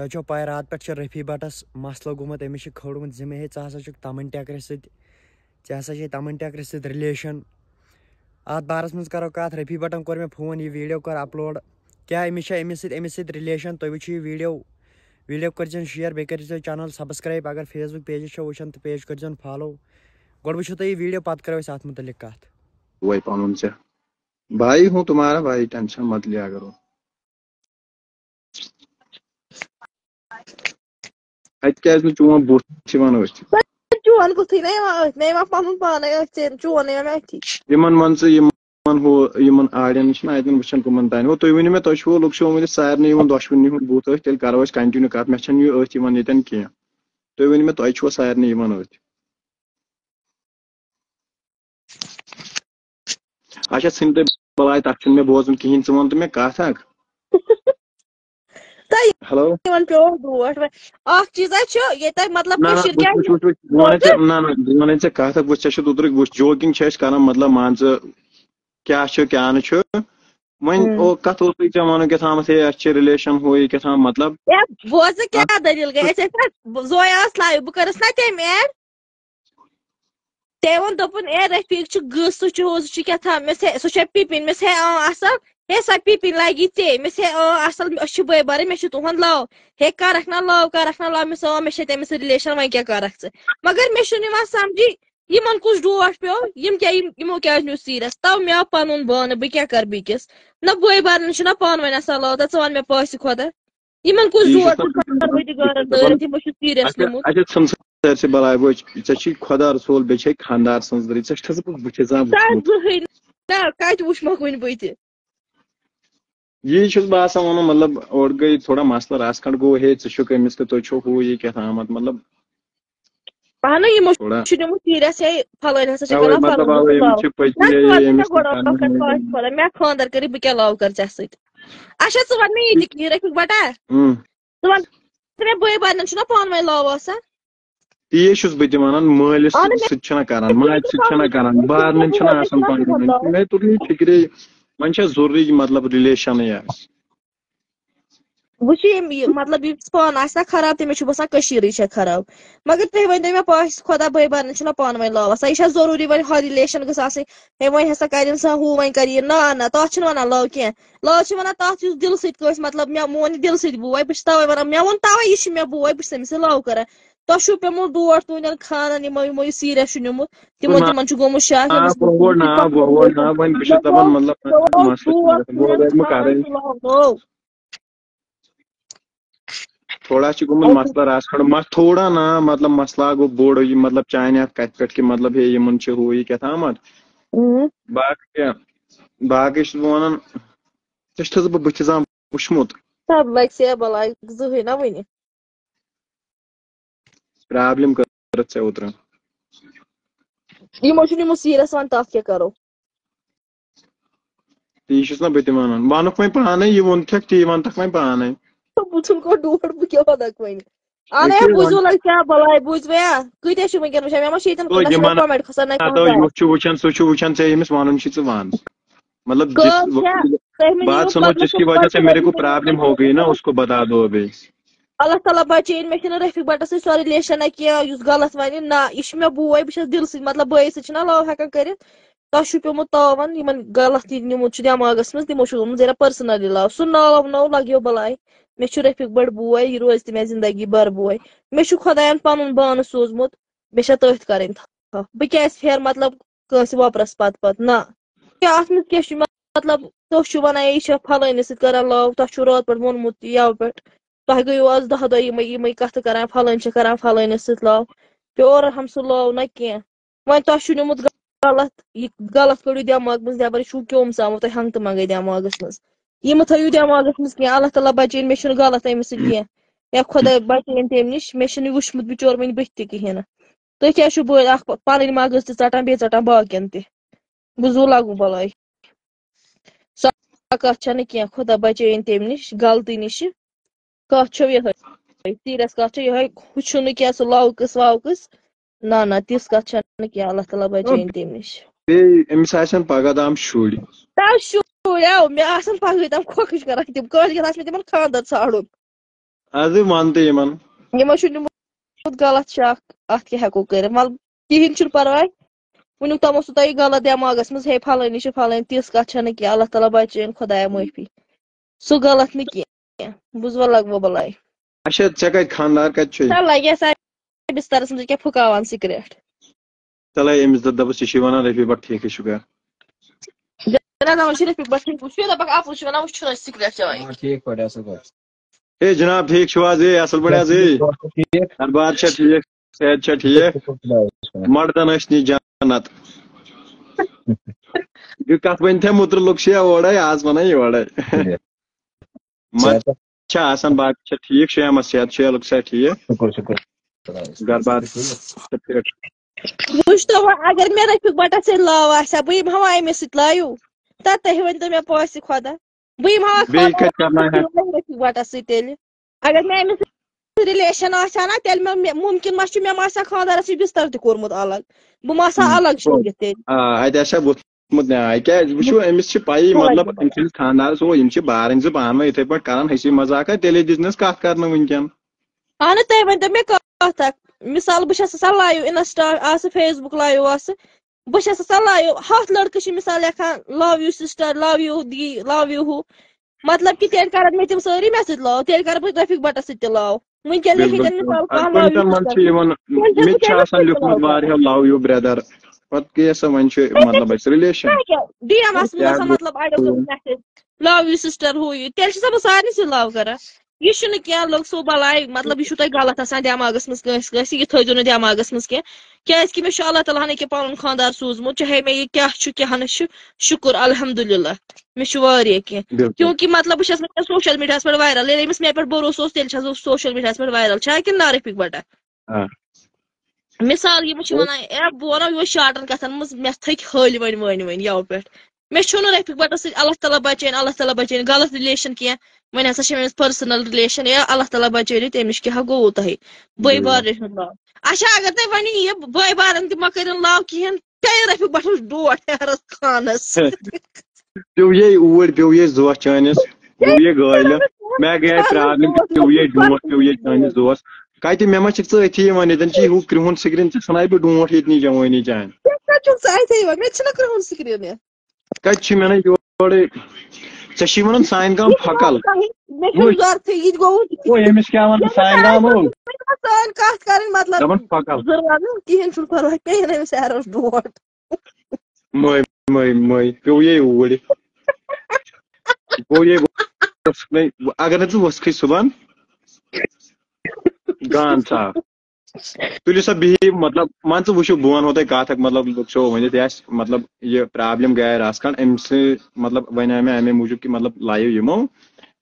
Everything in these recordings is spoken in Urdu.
تۄہہِ چھو پاے رات پٮ۪ٹھ چھِ رفیع بٹس مسلہٕ گوٚمُت أمِس چھِ کھٲڑمٕژ زِ مےٚ ژٕ ہسا چھُکھ تمن ٹیکرِ سۭتۍ ژےٚ ہسا چھے تمن ٹیکرِ سۭتۍ رِلیشن اتھ بارس منٛز کرو کتھ رفیع بٹن کوٚر مےٚ فون یہِ ویٖڈیو کر اپلوڈ کیٛاہ أمِس چھا أمِس سۭتۍ رِلیشن تُہۍ وٕچھِو یہِ ویٖڈیو کٔرۍزٮ۪ن شیر بیٚیہِ کٔرۍزٮ۪و چنل سبسکرایب اگر فیس بُک پیجس چھو وٕچھان تہٕ پیج کٔرۍزٮ۪ن فالو گۄڈٕ وٕچھِو تُہۍ یہِ ویٖڈیو پتہٕ کرو أسۍ اتھ مُتعلق کتھ وہی پنُن ژےٚ بھائی ہوں تمہارا بھائی ٹینشن مت لیا کرو اتہِ کیازِ نہٕ چون بُتھ چھِ یِوان أتھۍ چون بُتھٕے نہ یِوان أتھۍ مےٚ یِوان پنُن پانے أتھۍ چون یِوان مےٚ أتھی یِمن مان ژٕ یِمن آڈین چھِنہ اَتٮ۪ن وٕچھان کٕمن تانۍ وۄنۍ تُہۍ ؤنِو مےٚ تۄہہِ چھُو لُکھ چھِو ؤنِتھ سارنٕے یِوان دۄشوٕنی ہُنٛد بُتھ أتھۍ تیٚلہِ کرو أسۍ کنٹِنیوٗ کتھ مےٚ چھنہٕ یہِ أتھۍ یِوان ییٚتٮ۪ن کینٛہہ تُہۍ ؤنِو مےٚ تۄہہِ چھُوا سارنٕے یِوان أتھۍ اچھا ژھٕنۍ تُہۍ بلاے تتھ چھُنہٕ مےٚ بوزُن کِہینۍ ژٕ وَن تہٕ مےٚ کتھ اکھ ہیلو یِمن پیوٚو برٛونٛٹھ اکھ چیٖزا چھُ ییٚتہِ مطلب نہ نہ کٔشیٖر وٕچھ کیٛازِ وٕچھ وٕچھ بہٕ وَنَے ژےٚ نہ نہ بہٕ وَنَے ژےٚ کتھ اکھ وٕچھ ژےٚ چھُ اوترٕ وٕچھ جوکِنگ چھِ أسۍ کران مطلب مان ژٕ کیاہ چھُ کیاہ نہٕ چھُ وۄنۍ کتھ اوسُے ژےٚ وَنُن کیٛاہ تھامَتھ ہے اَسہِ چھِ رِلیشن ہُہ یہِ کیٛاہ تھام مطلب بوز ژٕ کیٛاہ دٔلیٖل گٔے أسۍ ٲسۍ زویا ٲس لایِو بہٕ کٔرٕس نا تٔمۍ ایڈ تٔمۍ ووٚن دوٚپُن اے رفیٖق چھُ گٔژھ سُہ چھُ ہُہ سُہ چھُ کیٛاہ تھام مےٚ سُہ چھےٚ پِپِنۍ مےٚ ہے اصل ہے سۄ پِپِنۍ لگی ژے مےٚ ہے اصل أسۍ چھِ بٲے بارٕنۍ مےٚ چھُ تُہُنٛد لو ہے کرکھ نا لو مےٚ مےٚ چھےٚ تٔمِس سۭتۍ رِلیشن وۄنۍ کیٛاہ کرکھ ژٕ مگر مےٚ چھُنہٕ یِوان سمجھی یِمن کُس ڈوٹھ پیوٚو یِمو کیٛازِ نیوٗ سیٖریس تو مےٚ آو پنُن بانہٕ بہٕ کیٛاہ کرٕ بیٚکِس نہ بٲے بارنٮ۪ن چھُنہ پانہٕ ؤنۍ آسان لو تہٕ ژٕ وَن مےٚ پٲسہِ خۄدا یِمن کُس ڈوٹھ چھُ گارن دٲرِتھ یِمو چھُ سیٖریس نِمُت سٲرسٕے بلاے وٕچھ ژےٚ چھُے خۄدا رسول بیٚیہِ چھے خانٛدار سٕنٛز ذٔریعہٕ ژےٚ چھَس بہٕ بٕتھِ زانٛہہ وٕچھمُت زٕہٕنۍ نہ کتہِ وٕچھمکھ وُنہِ بٕتھِ یی چھُس بہٕ آسان وَنُن مطلب اورٕ گٔے تھوڑا مسلہٕ رژھ کھنٛڈ گوٚو ہے ژٕ چھُکھ أمِس تہٕ تُہۍ چھُو ہُہ یہِ کیٛاہ تھامَتھ مطلب اہنُو یِمو تھوڑا چھُ نِمُت سیٖریس ہے فلٲنۍ ہسا چھِ اوے کران مطلب فلٲنۍ اوے لو أمِس چھِ نہ پٔتۍ ژٕ وَن مےٚ أمِس گۄڈٕ چھِ خۄدا مےٚ خانٛدر کٔرِتھ بہٕ کیٛاہ لو کر ژےٚ سۭتۍ اچھا ژٕ وَن مےٚ یہِ تہِ رفیٖق بٹا ژٕ وَن مےٚ بٲے بارنٮ۪ن چھُنہ پانہٕ ؤنۍ لو آسان تی چھُس بہٕ تہِ وَنان مٲلِس سۭتۍ چھِنہ کران ماجہِ سۭتۍ چھِنہ کران بارنٮ۪ن چھِنہ آسان پانہٕ ؤنۍ مےٚ توٚر نہٕ فِکرے وۄنۍ چھا ضروٗری مطلب رِلیشنٕے آسہِ وٕچھ یہِ مطلب یُس پانہٕ آسہِ نا خراب تٔمِس چھُ باسان کٔشیٖرٕے چھےٚ خراب مگر تُہۍ ؤنۍتو مےٚ پاسہِ خۄدا بٲے بارنٮ۪ن چھِنہ پانہٕ ؤنۍ لو آسان یہِ چھا ضروٗری وۄنۍ ہۄ رِلیشن گٔژھ آسٕنۍ ہے وۄنۍ ہسا کرِ اِنسان ہُہ وۄنۍ کر یہِ نہ تتھ چھِنہٕ ونان لو کینٛہہ لو چھِ ونان تتھ یُس دِلہٕ سۭتۍ کٲنٛسہِ مطلب مےٚ مون یہِ دِلہٕ سۭتۍ بوے بہٕ چھس توے ونان مےٚ ووٚن توے یہِ چھِ مےٚ بوے بہٕ چھس أمِس سۭتۍ لو کران تۄہہِ چھُو پیوٚمُت ڈوٹھ تُہنٛدٮ۪ن خانن یِمو یہِ سیٖریس چھُ نِمُت تِمن چھُ گوٚمُت شک أمِس وۄنۍ بہٕ چھُس دپان مطلب تھوڑا چھُ گوٚمُت مسلہٕ رژھ کھنٛڈ تھوڑا نا مطلب مسلہٕ گوٚو بوٚڑ یہِ مطلب چانہِ اَتھ کتھِ پٮ۪ٹھ کہِ مطلب ہے یِمن چھُ ہُہ یہِ کیٛاہ تھامَتھ باقٕے چھُس بہٕ ونان ژےٚ چھُس بہٕ بٕتھِ زانٛہہ وٕچھمُت لگہِ سے بلاے زٕہٕنۍ نہ وٕنہِ پرابلِم کٔرٕتھ ژےٚ اوترٕ یِمو چھُ نِمُت سیٖریس وۄنۍ تتھ کیٛاہ کرو تی چھُس نا بہٕ تہِ ونان وونُکھ وۄنۍ پانے یہِ ووٚنتھکھ تی ونتھکھ وۄنۍ پانے بُتھُن گوٚو ڈوٹھ بہٕ کیٛاہ ونکھ وۄنۍ اہن بوٗزِو لگہِ کیٛاہ بلاے بوٗزویا کۭتیاہ چھِ ونکیٚن وٕچھان مےٚ ما چھِ ییٚتٮ۪ن نہ چھِ مےٚ کومنٹ کھسان نہ یُتھ چھُ وٕچھان سُہ چھُ وٕچھان ژےٚ ییٚمِس وَنُن چھُ ژٕ وَن مطلب بات سنو جس کی وجہ سے میرے کو پرابلم ہو گئی نا اس کو بتا دو ابھی اللہ تعالیٰ بچٲیِن مےٚ چھِنہٕ رفیٖق بٹس سۭتۍ سۄ رِلیشنہ کینٛہہ یُس غلط وَنہِ نہ یہِ چھُ مےٚ بوے بہٕ چھَس دِلہٕ سۭتۍ مطلب بٲیِس سۭتۍ چھِنہ لو ہٮ۪کان کٔرِتھ تۄہہِ چھُو پیوٚمُت تاوَن یِمن غلط یہِ نِمُت چھُ دٮ۪ماغس منٛز تِمو چھُ گوٚمُت ذرا پٔرسنلی لو سُہ ناو نو لگیو بلاے مےٚ چھُ رفیٖق بٹ بوے یہِ روزِ تہِ مےٚ زندگی بھر بوے مےٚ چھُ خۄداین پنُن بانہٕ سوٗزمُت مےٚ چھےٚ تٔتھۍ کرٕنۍ تھپھ بہٕ کیٛازِ پھیرٕ مطلب کٲنٛسہِ وۄپرس پتہٕ نہ اَتھ منٛز کیٛاہ چھُ مطلب تُہۍ چھِو ونان یہِ چھےٚ فلٲنِس سۭتۍ کران لو تۄہہِ چھُو راتہٕ پٮ۪ٹھ ووٚنمُت یوٕ پٮ۪ٹھ تۄہہِ گٔیو آز 10 دۄہ یِمے کتھٕ کران فلٲنۍ چھِ کران فلٲنِس سۭتۍ لو پیور ہم سُہ لو نہ کینٛہہ وۄنۍ تۄہہِ چھُو نیوٗمُت غلط یہِ غلط کٔڑِو دٮ۪ماغ منٛز نٮ۪بر یہِ چھُو کیوٚم ژامُت تۄہہِ ہنٛگتہٕ منٛگے دٮ۪ماغس منٛز یہِ مہٕ تھٲیِو دٮ۪ماغس منٛز کینٛہہ اللہ تعالیٰ بچٲیِن مےٚ چھُنہٕ غلط أمِس سۭتۍ کینٛہہ یا خۄدا بچٲیِن تمہِ نِش مےٚ چھُنہٕ یہِ وٕچھمُت بِچور وٕنہِ بٕتھِ تہِ کِہیٖنۍ نہٕ تُہۍ کیٛازِ چھِو بٲے اکھ پنٕنۍ مغٕز تہِ ژٹان بیٚیہِ ژٹان باقین تہِ بوٗزوٕ لگوٕ بلاے سۄ کتھ چھنہٕ کینٛہہ خۄدا بچٲیِن تمہِ نِش غلطی نِشہِ کتھ چھو یِہے سیٖریس کتھ چھِ یِہے ہُہ چھُنہٕ کینٛہہ سُہ لوکٕس ووکٕس نہ تِژھ کتھ چھنہٕ کینٛہہ اللہ تعالیٰ بچٲیِن تمہِ نِش بیٚیہِ أمِس آسن پگاہ تام شُرۍ شُرۍ مےٚ آسان پگہٕے تام کھۄکھٕج کران تِم کٲلۍ کٮ۪تھ آسہِ مےٚ تِمن خانٛدر ژھانڈُن آز ون تہٕ یِمن یِمو چھُ نیوٗمُت غلط شک اَتھ کیٛاہ ہٮ۪کو کٔرِتھ وَلہٕ کِہیٖنۍ چھُنہٕ پرواے وٕنیُک تام اوسوٕ تۄہہِ غلط دٮ۪ماغس منٛز ہے پھلٲنی چھِ پھلٲنۍ تِژھ کتھ چھنہٕ کینٛہہ اللہ تعالیٰ بچٲیِن خۄدایا معٲفی سُہ غلط نہٕ کینٛہہ بوٗزوا لگوٕ بلاے اچھا ژےٚ کتہِ خانٛدار کتہِ چھُے سۄ لگہِ اَسہِ بسترس منٛز کیٛاہ پھُکاوان سِگریٹ تلے أمِس دوٚپُس یہِ چھُے وَنان رفیٖق بٹ ٹھیٖکٕے چھُ گا وۄنۍ چھِ رفیٖق بٹ ٹھیٖک وٕچھو دپکھ اپُز چھُ ونان وٕچھ چھُنہٕ أسۍ سِگریٹ چٮ۪وان ٹھیٖک پٲٹھۍ اصل پٲٹھۍ ہے جناب ٹھیٖک چھِو حظ ہے اصل پٲٹھۍ حظ ہے ٹھیٖک کاربار چھا ٹھیٖک صحت چھا ٹھیٖک مردن ٲسۍ نی جنت یہِ کتھ ؤنۍ مُتر لُک چھِ اورے آز ونان یورے مت چھا آسان باقٕے چھا ٹھیٖک شیمس صحت شیلُک چھا ٹھیٖک شُکر شُکر گربار وٕچھ تو وۄنۍ اگر مےٚ رفیٖق بٹس سۭتۍ لاو آسہِ بہٕ یِمہٕ ہا أمِس سۭتۍ لایِو تُہۍ ؤنۍتو مےٚ پٲسہِ خۄدا بہٕ یِمہٕ ہا بیٚیہِ کتہِ کرناوہا رفیٖق بٹس سۭتۍ تیٚلہِ اگر مےٚ أمِس سۭتۍ رِلیشن آسہِ ہا نا تیٚلہِ مُمکِن ما چھُ مےٚ ما آسہِ ہا خانٛدارس سۭتۍ بستر تہِ کوٚرمُت الگ بہٕ ما آسہٕ ہا الگ شوٗبِتھ تیٚلہِ اتہِ آسہِ ہا ووٚتھمُت نیاے کیازِ وٕچھو أمِس چھِ پیی مطلب أمۍ سٕنٛدِس خانٛدارس یِم چھِ بارٕنۍ زٕ پانہٕ ؤنۍ یِتھٕے پٲٹھۍ کران ہسی مزاقا تیٚلے دِژنس کتھ کرنہٕ وٕنکیٚن اہن تُہۍ ؤنۍتو مےٚ کتھ اکھ مِثال بہٕ چھَس آسان لایِو انسٹا آسہٕ فیس بُک لایِو آسہٕ بہٕ چھَس آسان لایِو 100 لڑکہٕ چھِ مِثال لیکھان لو یوٗ سسٹر لو یوٗ دی لو یوٗ ہُہ مطلب کہِ تیٚلہِ کرن مےٚ تِم سٲری مےٚ سۭتۍ لاو تیٚلہِ کرٕ بہٕ رفیٖق بٹس سۭتۍ تہِ لاو وٕنکیٚن لیکھِتن مِثال کانٛہہ لو یوٗ منٛز چھِ یِوان مےٚ تہِ چھُ آسان لیوٗکھمُت واریاہو لو یوٗ برٛدر پتہٕ کیٛاہ سا وۄنۍ چھُ مطلب اسہِ رِلیشن ڈی ایم آس منٛز آسان مطلب اڑیو کوٚرمُت میسیج لو یوٗ سسٹر ہُہ یہِ تیٚلہِ چھَسا بہٕ سارنٕے سۭتۍ لو کران یہِ چھُنہٕ کینٛہہ لوٚگ سو بلاے مطلب یہِ چھُو تۄہہِ غلط آسان دٮ۪ماغس منٛز کٲنٛسہِ کٲنٛسہِ یہِ تھٲیزیو نہٕ دٮ۪ماغس منٛز کینٛہہ کیازِ کہِ مےٚ چھُ اللہ تعالیٰ ہن ییٚکیاہ پنُن خانٛدار سوٗزمُت چاہے مےٚ یہِ کیاہ چھُ کیاہ نہٕ چھُ شُکُر الحمدُاللہ مےٚ چھُ واریاہ کینٛہہ کیونکہِ مطلب بہٕ چھَس وٕنکیٚن سوشل میٖڈیاہس پٮ۪ٹھ وایرل ییٚلہِ أمِس مےٚ پٮ۪ٹھ بروسہٕ اوس تیٚلہِ چھَس بہٕ سوشل میٖڈیاہس پٮ۪ٹھ وایرل چھا کِنہٕ نا رفیٖق بٹا مِثال یِم چھِ ونان اے بہٕ ونو یِہوے شاٹن کتھن منٛز مےٚ تھٔکۍ ہلۍ وۄنۍ یَوٕ پٮ۪ٹھ مےٚ چھُنہٕ رفیٖق بٹس سۭتۍ اللہ تعالیٰ بچٲیِن غلط رِلیشن کینٛہہ وۄنۍ ہسا چھِ أمِس پٔرسنل رِلیشن یا اللہ تعالیٰ بچٲیِن تٔمِس کیٛاہ گوٚوُ تۄہہِ بٲے بارنہِ ہُنٛد لاو اچھا اگر تُہۍ وۄنۍ یہِ بٲے بارن تہِ ما کٔرِنۍ لاو کِہیٖنۍ کیٛازِ رفیٖق بٹس ڈوٹھ ہیرس خانس پیوٚو اوٗرۍ پیوٚو یے زوس چٲنِس پیوٚو یے گٲلہِ مےٚ گٔیے پرابلِم پیوٚو یے ڈونٛٹھ پیوٚو یے چٲنِس دوس کتہِ مےٚ ما چھِکھ ژٕ أتھی یِوان ییٚتٮ۪ن چھِ ہُہ کرٛہُن سِکریٖن ژٕ ژھٕناے بہٕ ڈونٛٹھ ییٚتہِ نٕے جوٲنی چانہِ مےٚ چھُنہ کرٛہُن سِکریٖن کتہِ چھِ مےٚ نَے یورے ژےٚ چھی ونان سانہِ گام پھکل أمِس کیٛاہ وَنہٕ بہٕ سانہِ گام ہو سٲنۍ کتھ کرٕنۍ مطلب دپان پھکل کِہیٖنۍ چھُنہٕ پرواے پیٚیِن أمِس ایرس ڈوٹھ مٔے پیوٚو یے اوٗرۍ گوٚو یے اگر نہٕ ژٕ ؤژھکھٕے صبحن گان صاف تُلِو سا بِہِو مطلب مان ژٕ وٕچھِو بہٕ ونہو تۄہہِ کتھ اکھ مطلب وٕچھو ؤنِتھ یہِ آسہِ مطلب یہِ پرابلِم گٔیے راسکھنڈ أمۍ سۭتۍ مطلب وۄنۍ آے مےٚ امے موٗجوٗب کہِ مطلب لایِو یِمو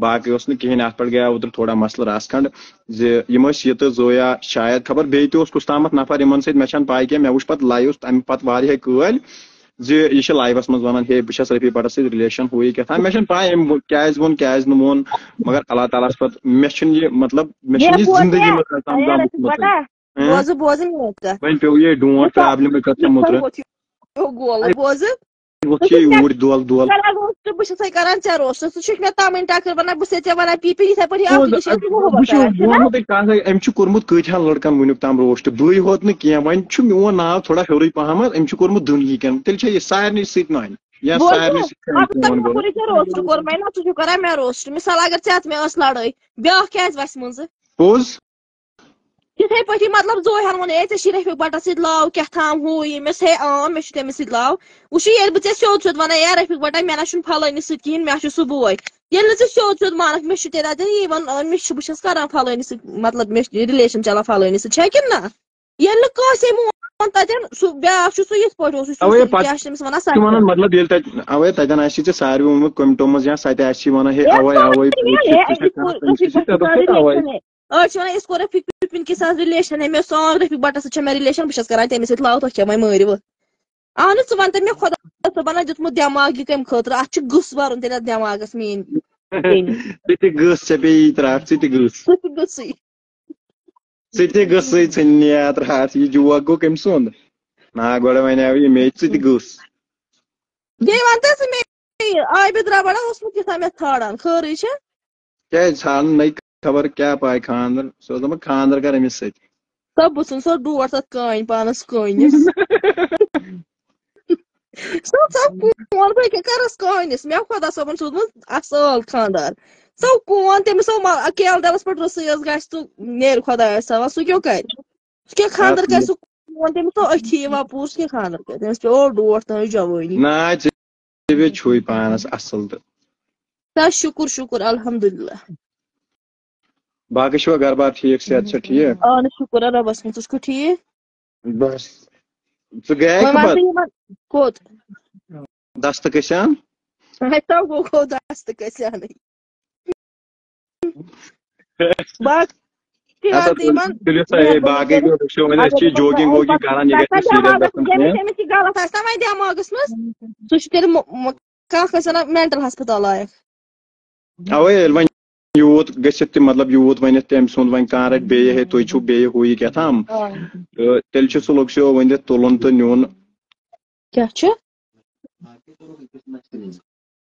باقٕے اوس نہٕ کِہینۍ اتھ پٮ۪ٹھ گٔیے اوترٕ تھوڑا مسلہٕ راسکھنڈ زِ یِم ٲسۍ یہِ تہٕ زویا شاید خبر بیٚیہِ تہِ اوس کُس تامتھ نفر یِمن سۭتۍ مےٚ چھنہٕ پاے کینٛہہ مےٚ وٕچھ پتہٕ لایِو تمہِ پتہٕ واریاہے کٲلۍ زِ یہِ چھِ لایِوس منٛز ونان ہے بہٕ چھس رفیٖق بٹس سۭتۍ رِلیشن ہُہ یہِ کیٛاہ مےٚ چھنہٕ پاے أمۍ کیازِ ووٚن کیازِ نہٕ ووٚن مگر اللہ تعالیٰ ہس پتہٕ مےٚ چھُنہٕ یہِ مطلب مےٚ چھُنہٕ یہِ زندگی منٛز وۄنۍ پیوٚو یے ڈونٛٹھ پرابلِم ووٚتھ یے اوٗرۍ دۄل دۄل بہٕ چھَسے کران ژےٚ روسٹ ژٕ چھُکھ مےٚ تامٕنۍ ٹکر ونان بہٕ چھسے ژےٚ ونان پی پی یِتھٕے پٲٹھۍ بہٕ ونہو تۄہہِ کتھ أمۍ چھُ کوٚرمُت کۭتہن لڑکن وُنیُک تام روسٹ بٕے ہوت نہٕ کینٛہہ وۄنۍ چھُ میون ناو تھوڑا ہیوٚرُے پہمتھ أمۍ چھُ کوٚرمُت دُنہیٖکٮ۪ن تیٚلہِ چھا یہِ سارنٕے سۭتۍ نانہِ یا سارنٕے روسٹ کوٚر مےٚ نا ژٕ چھُکھ کران مےٚ روسٹ مِثال اگر ژےٚ مےٚ ٲس لڑٲے بیٛاکھ کیازِ وسہِ منٛزٕ پوٚز تِتھٕے پٲٹھی مطلب زوہن ووٚن اے ژےٚ چھی رفیٖق بٹس سۭتۍ لاو کیٛاہ تھام ہُہ ییٚمِس ہے مےٚ چھُ تٔمِس سۭتۍ لاو وٕچھ ییٚلہِ بہٕ ژےٚ سیوٚد سیوٚد ونان یا رفیٖق بٹا مےٚ نہ چھُنہٕ پھلٲنِس سۭتۍ کِہینۍ مےٚ چھُ سُہ بوے ییٚلہِ نہٕ ژٕ سیوٚد سیوٚد مانکھ مےٚ چھُ تیٚلہِ اتٮ۪ن یی وَن مےٚ چھُ بہٕ چھَس کران پھلٲنِس سۭتۍ مطلب مےٚ چھُ رِلیشن چلان پھلٲنِس سۭتۍ چھا کِنہٕ نہ ییٚلہِ نہٕ کٲنٛسے مون تتٮ۪ن سُہ بیٛاکھ چھُ سُہ یِتھ پٲٹھۍ اوس کیٛاہ چھِ تٔمِس ونان مطلب ییٚلہِ تتہِ اوے تتٮ۪ن آسی ژےٚ ساروٕے ووٚنمُت کوٚمٹو منٛز یا سۄ تہِ آسی ونان ہے اوے اوے أڑۍ چھِ ونان أسۍ کوٚر رفیٖق وِپِن کے ساتھ رِلیشن ہے مےٚ سان رفیٖق بٹس سۭتۍ چھےٚ مےٚ رِلیشن بہٕ چھَس کران تٔمِس سۭتۍ لاو تۄہہِ کیٛاہ وۄنۍ مٲرِوٕ اہن ژٕ وَن تہٕ مےٚ خۄدا صٲبن دیُتمُت دٮ۪ماغ یہِ کمہِ خٲطرٕ اتھ چھُ غٕصہٕ بَرُن تیٚلہِ اتھ دٮ۪ماغس میٲنۍ ژٕ تہِ گٔژھ ژےٚ پیٚیی ترٛٹھ ژٕ تہِ گٔژھ غٕصٕے ژٕ تہِ گٔژھٕے ژھٕنہِ ترٛٹھ یہِ جوک گوٚو کٔمۍ سُنٛد نا گۄڈٕ وَنیو یہِ مےٚ ژٕ تہِ گٔژھ بیٚیہِ وَن تہٕ ژٕ مےٚ عابِد ربڑا اوسمُت یوٗتاہ مےٚ ژھانڈان خٲرٕے چھا کیازِ ژھانڈنٕے خبر کیٛاہ پاے خانٛدر سُہ اوس دپان خانٛدر کر أمِس سۭتۍ سۄ بہٕ ژھُن سۄ ڈوٹھ تتھ کانہِ پانس کٲنِس سۄ کون بہٕ کیٛاہ کرس کٲنِس مےٚ خۄدا صٲبن سوٗزمُت اصٕل خانٛدار سۄ کون تٔمِس کیل دلس پٮ۪ٹھ رٕژٕے یٲژ گژھِ تہٕ نیرِ خۄدایس حوال سُہ کیٛاہ کرِ سُہ کیٛاہ خانٛدر کرِ سُہ کون تٔمِس تو أتھی یِوان پوٗر سُہ کیٛاہ خانٛدر کرِ تٔمِس پیٚو ڈوٹھ تہنٛز جوٲنی نا ژےٚ چھُے پانس اصٕل تہٕ بس شُکُر شُکُر الحمدُاللہ باقٕے چھُوا گرٕ بار ٹھیٖک صحت چھا ٹھیٖک اہن شُکُر رۄبس کُن ژٕ چھُکھٕ ٹھیٖک بس ژٕ گٔیے وۄنۍ ون تہٕ یِمن کوٚت دستہٕ کٔسان سۄ گوٚو دستہٕ کَسانٕے باقٕے گوٚو رٕکھشو وۄنۍ أسۍ چھِ جوگِنگ ووگِنگ کران یہِ گژھِ نہٕ سیٖریس گژھُن کینٛہہ تٔمِس یہِ غلط آسہِ نا وۄنۍ دٮ۪ماغس منٛز سُہ چھُ تیٚلہِ کانٛہہ کٲنٛسہِ وَنان مینٹل ہسپتال لایق اوے ییٚلہِ وۄنۍ یوٗت گٔژھِتھ تہِ مطلب یوٗت ؤنِتھ تٔمۍ سُنٛد وۄنۍ کانٛہہ رَٹہِ بیٚیہِ ہے تُہۍ چھِو بیٚیہِ ہُہ یہِ کیٛاہ تام تہٕ تیٚلہِ چھُ سُہ لوٚکشو ؤنِتھ تُلُن تہٕ نیُن کیٛاہ چھُ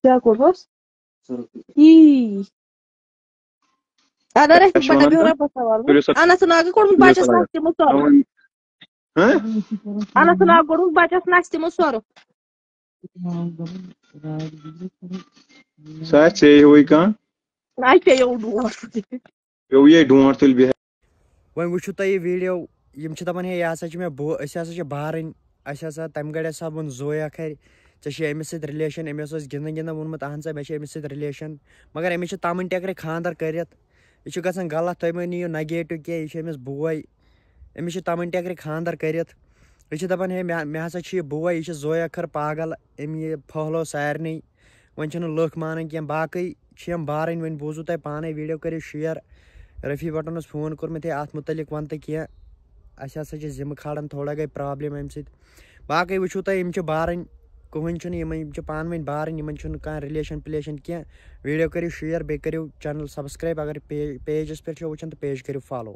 کیٛاہ کوٚرہوس اننت ناگ کوٚڑمُت بچس نستہِ منٛز سۄرُپھ اننت ناگ کوٚڑمُت بچس نستہِ منٛز سۄرُپھ سُہ آسہِ ژےٚ ہیوٗے کانٛہہ اَتہِ پیٚیو ڈوٹھ پیوٚو یے ڈونٛٹھ تُلہِ بِہِتھ وۄنۍ وٕچھِو تُہۍ یہِ ویٖڈیو یِم چھِ دپان ہے یہِ ہسا چھِ مےٚ أسۍ ہسا چھِ بارٕنۍ اَسہِ ہسا تمہِ گرِ ہسا ووٚن زویا کھرِ ژےٚ چھِ أمِس سۭتۍ رِلیشن أمِس اوس گِنٛدان گِنٛدان ووٚنمُت اہن سا مےٚ چھِ أمِس سۭتۍ رِلیشن مگر أمِس چھِ تمن ٹٮ۪کرِ خانٛدر کٔرِتھ یہِ چھُ گژھان غلط تُہۍ مہ نِیِو نگیٹِو کینٛہہ یہِ چھُ أمِس بوے أمِس چھِ تمن ٹٮ۪کرِ خانٛدر کٔرِتھ یہِ چھِ دپان ہے مےٚ ہسا چھُ یہِ بوے یہِ چھُ زویا کھٔر پاگل أمۍ یہِ پھٔہلو سارنٕے وۄنۍ چھِنہٕ لُکھ مانان کینٛہہ باقٕے چھِ یِم بارٕنۍ وۄنۍ بوٗزوٕ تۄہہِ پانے ویٖڈیو کٔرِو شِیر رفیع بٹن اوس فون کوٚرمُت ہے اتھ مُتعلق ون تہٕ کینٛہہ اسہِ ہسا چھِ ذِمہٕ کھالان تھوڑا گٔے پرابلِم امہِ سۭتۍ باقٕے وٕچھِو تُہۍ یِم چھِ بارٕنۍ کٕہٕنۍ چھُنہٕ یِم چھِ پانہٕ ؤنۍ بارٕنۍ یِمن چھُنہٕ کانٛہہ رِلیشن پِلیشن کینٛہہ ویٖڈیو کٔرِو شِیر بیٚیہِ کٔرِو چینل سبسکرایب اگر پیجس پٮ۪ٹھ چھِو وٕچھان تہٕ پیج کٔرِو فالو